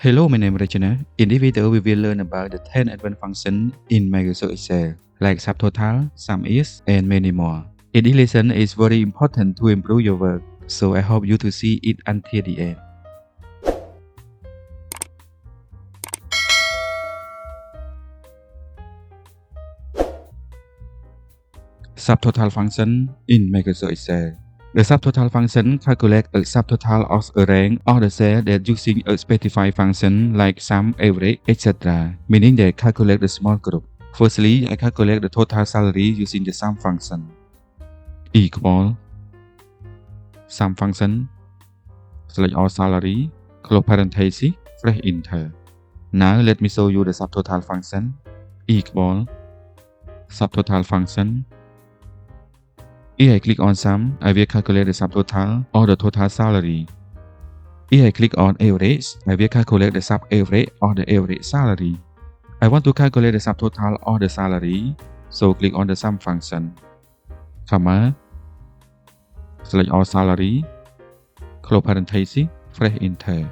Hello, my name is Regina. In this video, we will learn about the 10 advanced functions in Microsoft Excel, like subtotal, sum is, and many more. In this lesson, it's very important to improve your work, so I hope you to see it until the end. Subtotal function in Microsoft Excel. The subtotal function calculates a subtotal of a rank or the cell that using a specified function like sum, average, etc. Meaning they calculate the small group. Firstly, I calculate the total salary using the sum function. Equal sum function. Select all salary, close parenthesis, press enter. Now let me show you the subtotal function. Equal subtotal function. If I click on sum, I will calculate the subtotal or the total salary. If I click on average, I will calculate the sub-average or the average salary. I want to calculate the subtotal or the salary, so click on the sum function. Comma. Select all salary, close parenthesis, press enter.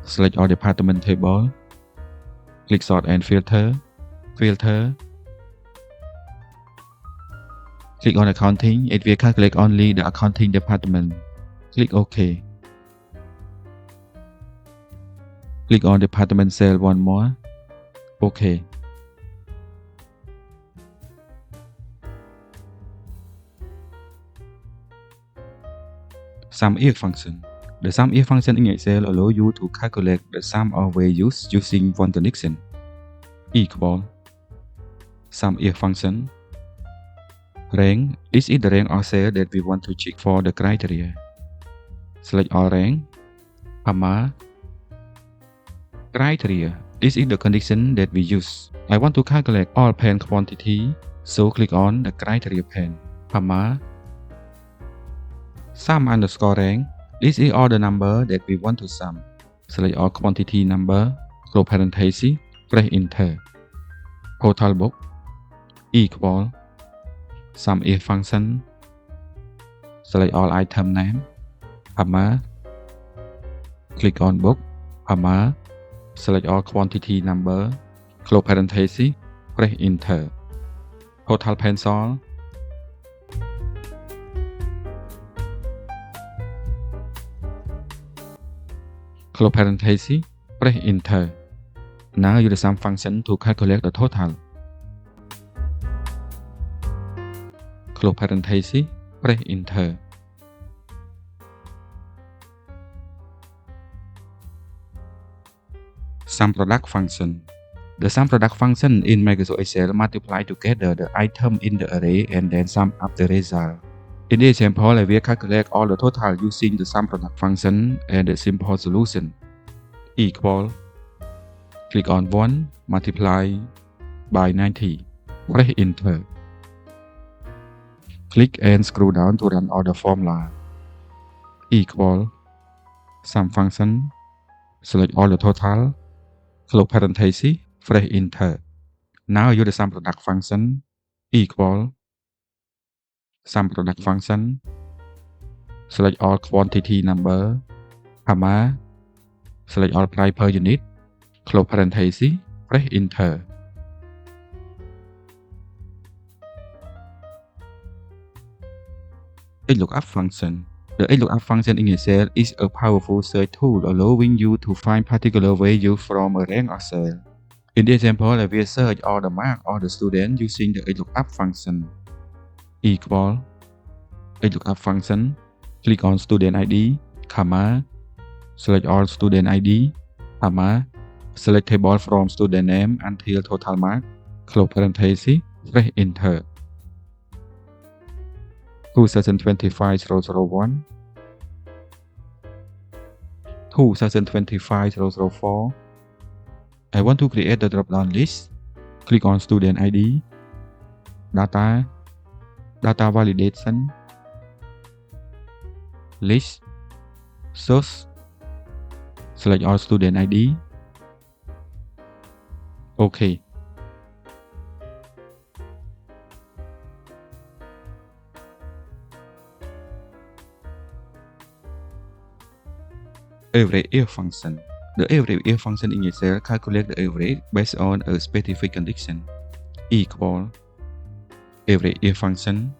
Select all department table, click sort and filter, click on accounting, it will calculate only the accounting department. Click OK. Click on department cell one more. OK. Sum if function. The sum if function in Excel allows you to calculate the sum of values using one condition. Equal sum if function. Rank. This is the rank or cell that we want to check for the criteria. Select all rank, comma, criteria. This is the condition that we use. I want to calculate all pen quantity, so click on the criteria pen, comma, sum underscore rank. This is all the number that we want to sum. Select all quantity number, close parenthesis, press enter. Total book equal sum if function. Select all item name, comma, click on book, comma, select all quantity number, close parenthesis, press enter. Total pencil, close parenthesis, press enter. Now use the sum function to calculate the total. Close parenthesis, press enter. Sum product function. The sum product function in Microsoft Excel multiply together the item in the array and then sum up the result. In this example, I will calculate all the total using the sum product function and the simple solution. Equal. Click on 1, multiply by 90. Press enter. Click and scroll down to run all the formula. Equal sum function. Select all the total, close parenthesis, press enter. Now use the sum product function. Equal sum product function. Select all quantity number, comma, select all price per unit, close parenthesis, press enter. XLOOKUP function. The XLOOKUP function in Excel is a powerful search tool allowing you to find particular value from a rank or cell. In the example, I will search all the mark of the student using the XLOOKUP function. Equal XLOOKUP function. Click on student ID, comma, select all student ID, comma, select table from student name until total mark, close parenthesis, press enter. 2025-001, 2025-004. I want to create the drop-down list. Click on Student ID, Data, Data Validation, List, Source. Select all Student ID. OK. Average if function. The average if function in Excel calculate the average based on a specific condition equal average if function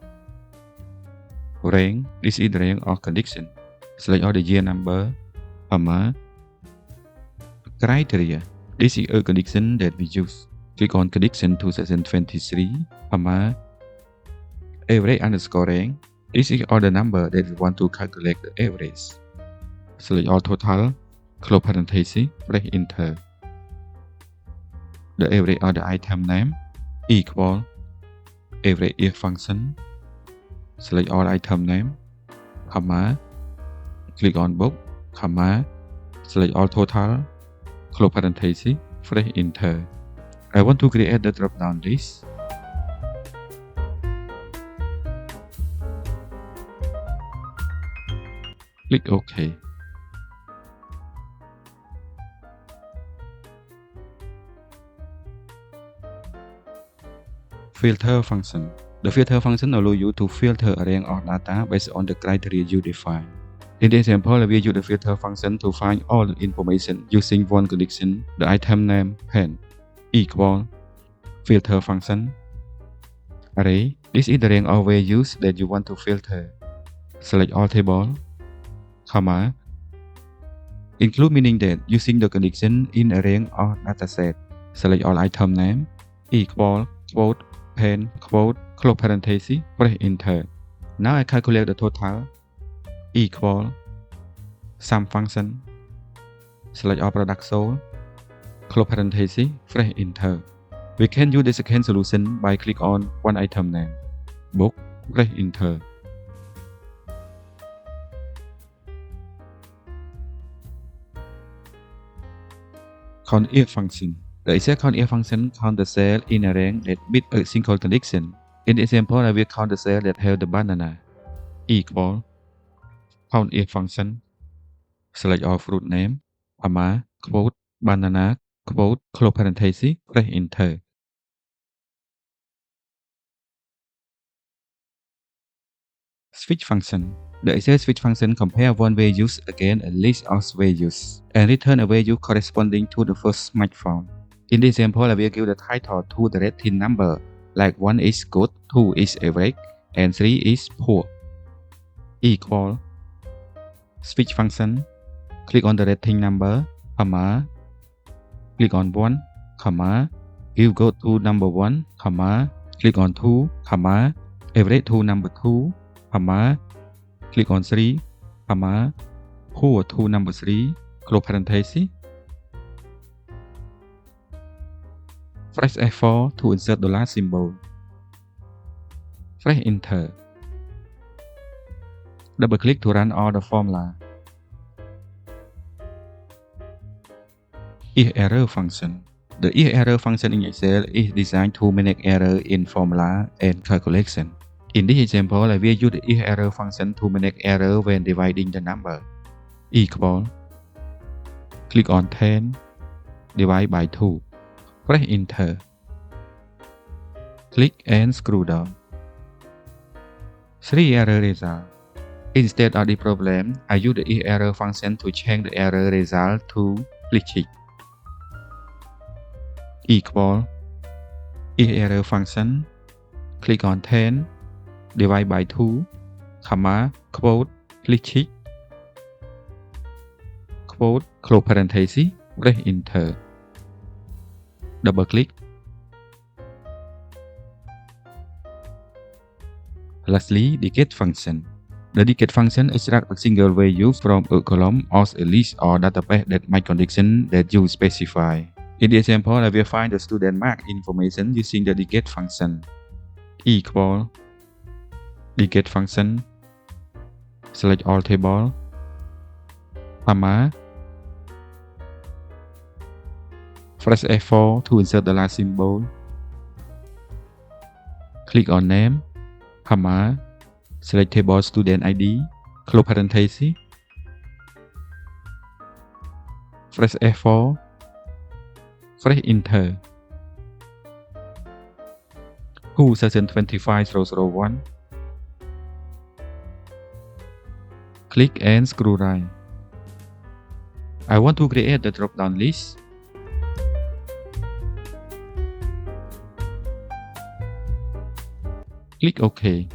rank. This is the rank of condition. Select all the year number, comma, criteria. This is a condition that we use. Click on condition 2023, comma, average underscore rank. This is all the number that we want to calculate the average. Select all total, close parenthesis, press enter. The average of the item name equal average if function. Select all item name, comma, click on book, comma, select all total, close parenthesis, press enter. I want to create the drop-down list. Click OK. Filter function. The filter function allows you to filter a range of data based on the criteria you define. In this example, we use the filter function to find all the information using one condition. The item name pen equal filter function array. This is the range of values that you want to filter. Select all table, comma, include meaning that using the condition in a range of dataset. Select all item name equal quote pen quote close parenthesis, press enter. Now I calculate the total equal sum function. Select all product sold, close parenthesis, press enter. We can use the second solution by click on one item name, book, press enter. Count if function. The exact count if function count the cell in a range that meet a single condition. In the example, I will count the cell that have the banana equal count if function. Select all fruit name, comma, quote, banana, quote, close parenthesis, press enter. Switch function. The exact switch function compare one value against a list of values and return a value corresponding to the first match found. In this example, I will give the title to the rating number, like 1 is good, 2 is average, and 3 is poor. Equal switch function. Click on the rating number, comma, click on 1, comma, give go to number 1, comma, click on 2, comma, average to number 2, comma, click on 3, comma, poor to number 3, close parenthesis. Press F4 to insert dollar symbol. Press enter. Double click to run all the formula. If error function. The if error function in Excel is designed to manage error in formula and calculation. In this example, I will use the if error function to manage error when dividing the number. Equal. Click on 10, divide by 2. Press enter. Click and scroll down. 3 error result. Instead of the problem, I use the if error function to change the error result to glitchy. Equal if error function. Click on 10, divide by 2, comma, quote, glitchy, quote, close parenthesis, press enter. Double click. Lastly, decay function. The decay function extracts a single value from a column or a list or database that meet condition that you specify. In the example, I will find the student mark information using the decay function. Equal decay function. Select all table, comma, press F4 to insert the last symbol. Click on name, comma, select table student ID, close parenthesis. Press F4, press enter. 2025-001. Click and scroll right. I want to create the drop-down list. Click OK.